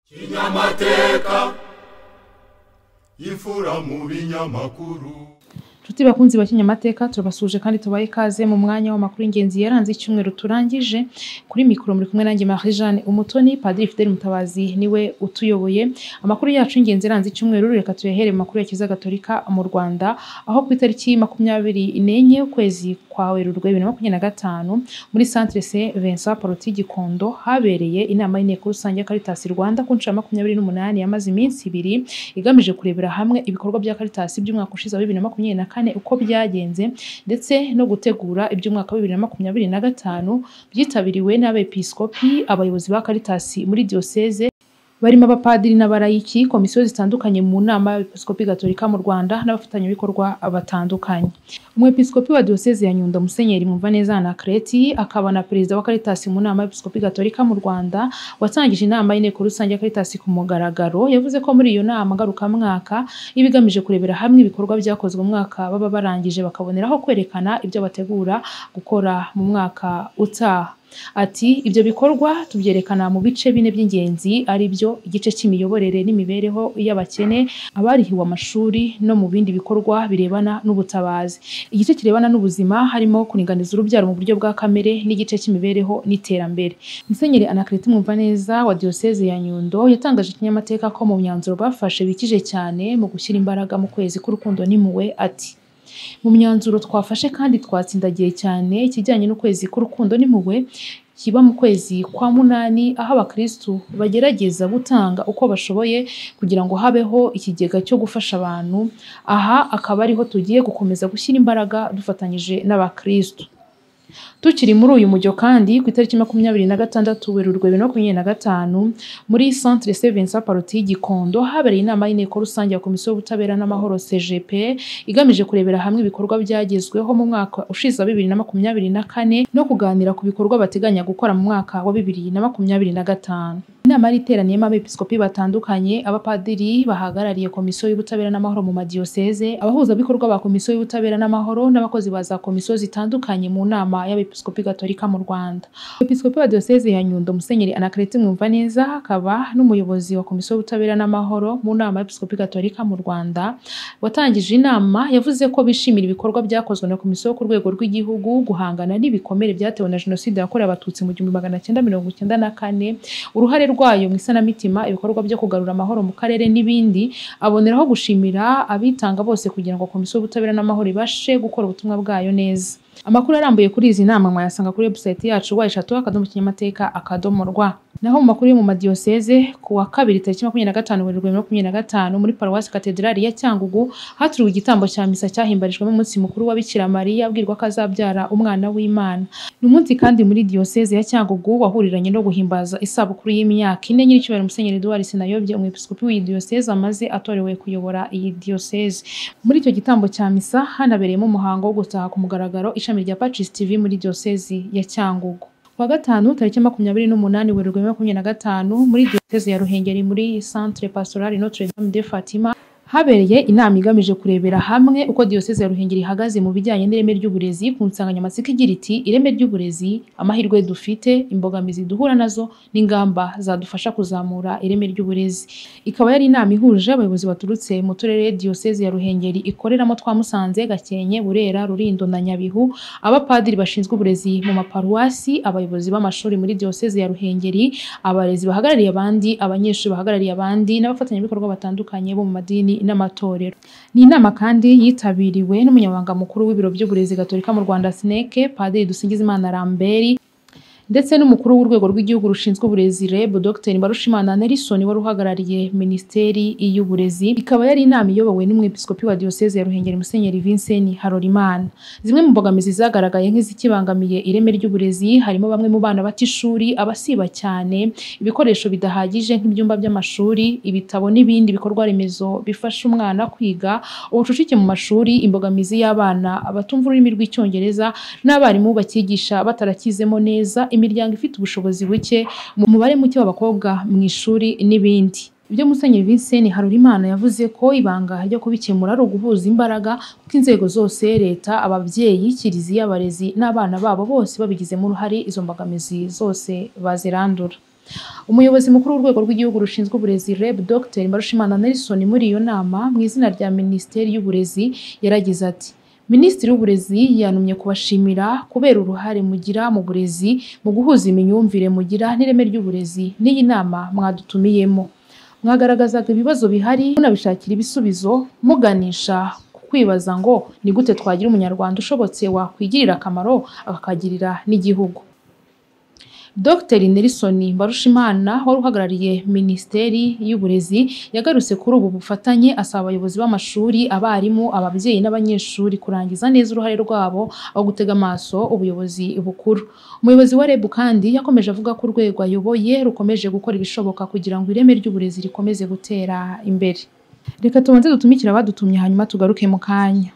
Kinyamateka yifura mu binyamakuru. Tuti bakunzi bakinyamateka turabasuje kandi tubaye ikaze mu mwanya w'amakuru ingenzi yaranze icyumweru turangije. Kuri mikoro muri kumwe nanjye Marie Jeanne Umutoni. Padiri Fidèle Mutabazi niwe utuyoboye. Amakuru yacu ingenzi yaranze icyumweru reka tuyahere mu makuru ya Kiliziya Gatolika mu Rwanda, aho ku itariki 24 ukwezi kwa Werurwe 2025 muri Centre Saint Vincent Paul Gikondo habereye inama y'inteko rusange ya Caritas Rwanda ku nshuro 28 yamaze iminsi 2 igamije kurebera hamwe ibikorwa bya Caritas by'umwaka ushize wa 2024 uko byagenze ndetse no gutegura iby'umwaka wa 2025 byitabiriwe n'abepiskopi, abayobozi ba Caritas muri diocese barimo abapadiri n'abarayiki, komisiyo zitandukanye mu nama y'abepiskopi Gatolika mu Rwanda n'abafatanyabikorwa batandukanye. Umwepiskopi wa diocese ya Nyundo Musenyeri Mumvaneza Anakreti akaba na perezida wa Caritas mu nama y'abepiskopi Gatolika mu Rwanda watangije inama y'inteko rusange ya Caritas ku mugaragaro. Yavuze ko muri iyo nama ngarukamwaka ibigamije kurebera hamwe ibikorwa byakozwe mu mwaka baba barangije bakaboneraho kwerekana ibyo bategura gukora mu mwaka utaha. Ati ibyo bikorwa tubyerekana mu bice bine by'ingenzi, ari byo igice cy'imiyoborere n'imibereho y'abakene, abarihiwe amashuri no mu bindi bikorwa birebana n'ubutabazi. Igice kirebana n'ubuzima harimo kuringaniza urubyaro mu buryo bwa kamere n'igice cy'imibereho n'iterambere. Musenyeri Anakreti Mumvaneza wa diocese ya Nyundo yatangaje ikinyamateka ko mu myanzuro bafashe bikije cyane mu gushyira imbaraga mu kwezi k'urukundo n'impuhwe. Ati mu myanzuro twafashe kandi twatsindagiye cyane ikijyanye n'ukwezi k'urukundo n'impuhwe kiba mu kwezi kwa munani, aho abakristu bagerageza gutanga uko bashoboye kugira ngo habeho ikigega cyo gufasha abantu. Aha akaba ariho tugiye gukomeza gushyira imbaraga dufatanyije n'abakristu. Tukiri muri uyu mujyo kandi ku itariki 26 Werurwe 2025 muri Centre Saint Vincent Paul Gikondo habereye inama y'inteko rusange ya Komisiyo y'Ubutabera n'Amahoro CGP igamije kurebera hamwe ibikorwa byagezweho mu mwaka ushize wa 2024 no kuganira ku bikorwa bateganya gukora mu mwaka wa 2025. Inama iteraniye abepiskopi batandukanye, abapadiri bahagarariye Komisiyo y'Ubutabera n'Amahoro mu madiocese, abahuza bikorwa ba Komisiyo y'Ubutabera n'Amahoro n'abakozi ba za komisiyo zitandukanye mu nama y'abepiskopi Gatolika mu Rwanda. Episkopi wa diocese ya Nyundo Musenyeri Anakreti Mumvaneza akaba n'umuyobozi wa Komisiyo y'Ubutabera n'Amahoro mu nama y'abepiskopi Gatolika mu Rwanda watangije inama yavuze ko bishimira ibikorwa byakozwe na komisiyo ku rwego rw'igihugu guhangana n'ibikomere byatewe na Jenoside yakorewe Abatutsi mu 1994, uruhare rwayo mu isanamitima, ibikorwa byo kugarura amahoro mu karere n'ibindi. Aboneraho gushimira abitanga bose kugira ngo Komisiyo y'Ubutabera n'Amahoro ibashe gukora ubutumwa bwayo neza. Amakuru arambuye kuri izi nama mwayasanga kuri website yacu wa3.kinyamateka.rw. Naho mu makuru yo mu madiocese ku wa kabiri tariki 25 Werurwe 2025 muri Paroisse Cathedrale ya Cyangugu haturiwe igitambo cya misa cyahimbarijwe mu munsi mukuru wa Bikira Mariya abwirwa ko azabyara umwana w'Imana. Ni umunsi kandi muri diocese ya Cyangugu wahuriranye no guhimbaza isabukuru y'imyaka 4 nyiricyubahiro Musenyeri Edouard Sinayobye umwepiskopi w'iyi diocese amaze atorewe kuyobora iyi diocese. Muri icyo gitambo cya misa hanabereyemo umuhango wo gutaha ku mugaragaro ishami rya Pacis TV muri diocese ya Cyangugu. Wa gatanu tariki 28 Werurwe 2025 muri diocese ya Ruhengeri muri Centre Pastoral Notre Dame de Fatima habereye inama igamije kurebera hamwe uko diocese ya Ruhengeri ihagaze mu bijyanye n'ireme ry'uburezi ku nsanganyamatsiko igira iti ireme ry'uburezi, amahirwe dufite, imbogamizi duhura nazo n'ingamba zadufasha kuzamura ireme ry'uburezi. Ikaba yari inama ihuje abayobozi baturutse mu turere diocese ya Ruhengeri ikoreramo twa Musanze, Gakenke, Burera, Rulindo na Nyabihu, abapadiri bashinzwe uburezi mu maparuwasi, abayobozi b'amashuri muri diocese ya Ruhengeri, abarezi bahagarariye abandi, abanyeshuri bahagarariye abandi n'abafatanyabikorwa batandukanye bo mu madini n'amatorero. Ni inama kandi yitabiriwe n'umunyamabanga mukuru w'ibiro by'uburezi Gatolika mu Rwanda SNEC Padiri Dusingizimana Lambert ndetse n'umukuru w'urwego rw'igihugu rushinzwe uburezi REB Dr Mbarushimana Nelson wari uhagarariye Minisiteri y'Uburezi. Ikaba yari inama iyobowe n'umwepiskopi wa diocese ya Ruhengeri Musenyeri Vincent Harorimana. Zimwe mu mbogamizi zagaragaye nk'izikibangamiye ireme ry'uburezi harimo bamwe mu bana batishuri, abasiba cyane, ibikoresho bidahagije nk'ibyumba by'amashuri, ibitabo n'ibindi bikorwa remezo bifasha umwana kwiga, ubucucike mu mashuri, imbogamizi y'abana abatumva ururimi rw'Icyongereza n'abarimu bakigisha batarakizemo neza, imiryango ifite ubushobozi buke, umubare muke w'abakobwa mu ishuri n'ibindi. Ibyo Musenyeri Vincent Harorimana yavuze ko ibanga ryo kubikemura ari uguhuza imbaraga kuko inzego zose, leta, ababyeyi, kiliziya, abarezi n'abana babo bose babigizemo uruhare izo mbogamizi zose bazirandura. Umuyobozi mukuru w'urwego rw'igihugu rushinzwe uburezi REB Dr Mbarushimana Nelson muri iyo nama mu izina rya Minisiteri y'Uburezi yaragize ati Minisitiri w'Uburezi yanumye kubashimira kubera uruhare mugira mu burezi mu guhuza imyumvire mugira n'ireme ry'uburezi n'iyi nama mwadutumiyemo. Mwagaragazaga ibibazo bihari munabishakira ibisubizo muganisha kwibaza ngo ni gute twagira umunyarwanda ushobotse wakwigirira akamaro akakagirira n'igihugu. Dr Nelson Mbarushimana wari uhagarariye Minisiteri y'Uburezi yagarutse kuri ubu bufatanye asaba abayobozi b'amashuri, abarimu, ababyeyi n'abanyeshuri kurangiza neza uruhare rwabo aho gutega amaso ubuyobozi bukuru. Umuyobozi wa REB kandi yakomeje avuga ko urwego ayoboye rukomeje gukora ibishoboka kugira ngo ireme ry'uburezi rikomeze gutera imbere. Reka tubanze dutumikira abadutumye hanyuma tugaruke mu kanya.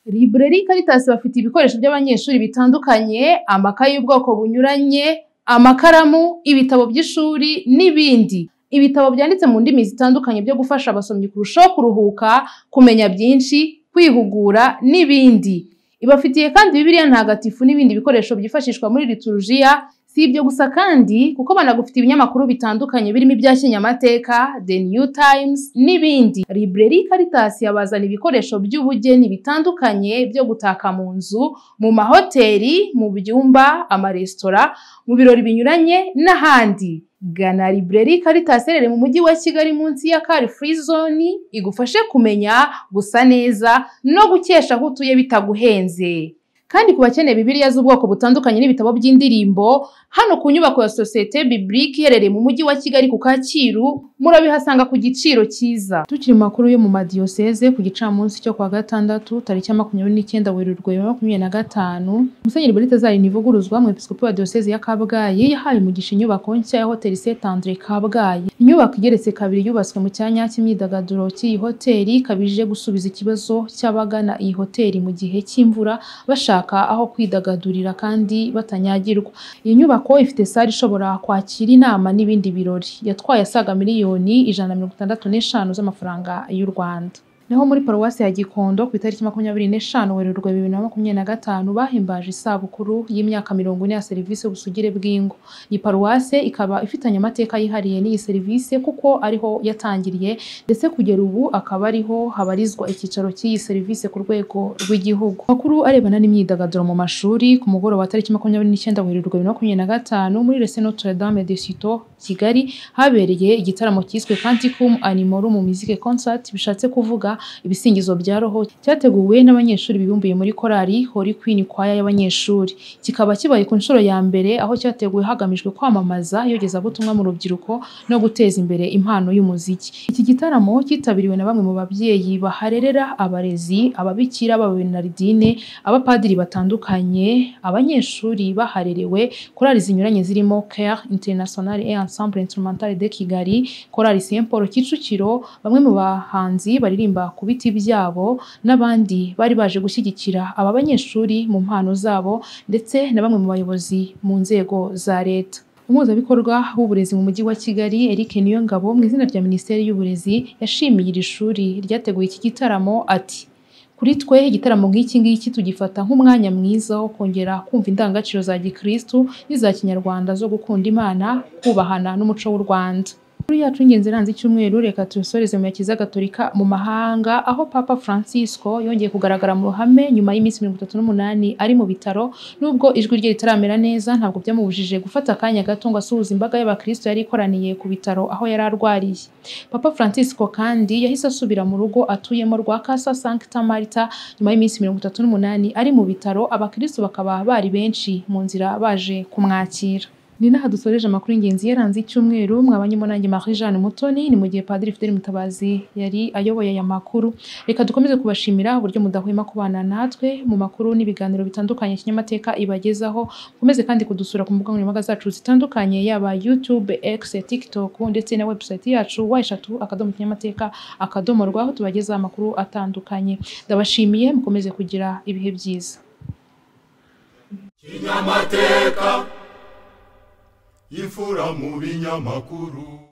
Librairie Caritas bafite ibikoresho by'abanyeshuri bitandukanye, amakaye y'ubwoko bunyuranye, amakaramu, ibitabo by'ishuri n'ibindi. Ibitabo byanditse mu ndimi zitandukanye byo gufasha abasomyi kurushaho kuruhuka, kumenya byinshi, kwihugura n'ibindi. Ibafitiye kandi Bibiliya ntagatifu n'ibindi bikoresho byifashishwa muri liturujia. Si ibyo gusa kandi kuko banagufite ibinyamakuru bitandukanye birimo ibya kinyamateka, The New Times n'ibindi. Librairie Caritas yabazana ibikoresho by'ubugeni bitandukanye byo gutaka mu nzu, mu mahoteli, mu byumba, amaresitora, mu birori binyuranye n'ahandi. Gana Librairie Caritas rero mu mujyi wa Kigali munsi ya Car Free Zone igufashe kumenya, gusa neza no gukesha aho utuye bitaguhenze. Kandi ku bakeneye Bibiliya z'ubwoko butandukanye n'ibitabo by'indirimbo, hano ku nyubako ya Société Biblique iherereye mu mujyi wa Kigali ku Kacyiru, murabihasanga ku giciro cyiza. Tukiri mu makuru yo mu madiyoseze ku gicamunsi cyo kwa gatandatu tariki 29 Werurwe 2025, Musenyeri Beritazari Ntivuguruzwa mu Episkopi wa Diyoseze ya Kabgayi yahaye umugisha inyubako nshya ya Hotel Saint Andre Kabgayi. Inyubako igeretse kabiri yubatswe mu cyanya cy'imyidagaduro cy'iyi hoteli kabije gusubiza ikibazo cy'abagana iyi hoteli mu gihe cy'imvura bashaka aho kwidagadurira kandi batanyagirwa. Iyi nyubako ifite sale ishobora kwakira inama n'ibindi birori. Yatwaye asaga miliyoni 165 z'amafaranga y'u Rwanda. Naho muri paruwasi ya Gikondo ku itariki 25 Werurwe 2025 bahimbaje isabukuru y'imyaka 40 ya serivisi y'ubusugire bw'ingo. Iyi paruwasi ikaba ifitanye amateka yihariye n'iyi serivisi kuko ariho yatangiriye ndetse kugera ubu akaba ariho habarizwa icyicaro cy'iyi serivisi ku rwego rw'igihugu. Makuru arebana n'imyidagaduro mu mashuri ku mugoroba wa tariki 29 Werurwe 2025 muri Lycée Notre Dame de Citeaux Kigali habereye igitaramo cyiswe Canticum Animorum Musique Concert, bishatse kuvuga ibisingizo bya roho, cyateguwe n'abanyeshuri bibumbiye muri korali Holy Queen Choir y'abanyeshuri. Kikaba kibaye ku nshuro ya mbere aho cyateguwe hagamijwe kwamamaza yogeza butumwa mu rubyiruko no guteza imbere impano y'umuziki. Iki gitaramo kitabiriwe na bamwe mu babyeyi baharerera, abarezi, ababikira, ababenardine, abapadiri batandukanye, abanyeshuri baharerewe, korali zinyuranye zirimo Choir International et Ensemble Instrumental de Kigali, korali Saint Paul Kicukiro, bamwe mu bahanzi baririmba ku biti byabo n'abandi bari baje gushyigikira aba banyeshuri mu mpano zabo ndetse na bamwe mu bayobozi mu nzego za leta. Umuhuzabikorwa w'uburezi mu mujyi wa Kigali Eric Niyongabo mu izina rya Minisiteri y'Uburezi yashimiye iri shuri ryateguye iki gitaramo ati kuri twe igitaramo nk'iki ngiki tugifata nk'umwanya mwiza wo kongera kumva indangagaciro za Gikristo n'iza Kinyarwanda zo gukunda Imana, kubahana n'umuco w'u Rwanda. Kuri yacu ingenzi ranze icyumweru reka tusoreze mu yakiza Gatolika mu mahanga aho Papa Francisco yongeye kugaragara mu ruhame nyuma y'iminsi 38 ari mu bitaro. Nubwo ijwi rye ritaramera neza ntabwo byamubujije gufata akanya gato ngo asuhuze imbaga y'abakristo yari ikoraniye ku bitaro aho yari arwariye. Papa Francisco kandi yahise asubira mu rugo atuyemo rwa Casa Sancta Marta nyuma y'iminsi 38 ari mu bitaro, abakristo bakaba bari benshi mu nzira baje kumwakira. Ni naha dusoreje amakuru y'ingenzi yaranze icyumweru. Mwabanyemo nanjye Marie-Jeanne Mutoni, ni mu gihe Padiri Fidèle Mutabazi yari ayoboye aya makuru. Reka dukomeze kubashimira uburyo mudahwema kubana natwe mu makuru n'ibiganiro bitandukanye kinyamateka ibagezaho. Mukomeze kandi kudusura ku mbuga nkoranyambaga zacu zitandukanye yaba YouTube, X, TikTok ndetse na website yacu wa3kinyamateka.rw aho tubageza amakuru atandukanye. Ndabashimiye, mukomeze kugira ibihe byiza. Kinyamateka Ifura mu binyamakuru.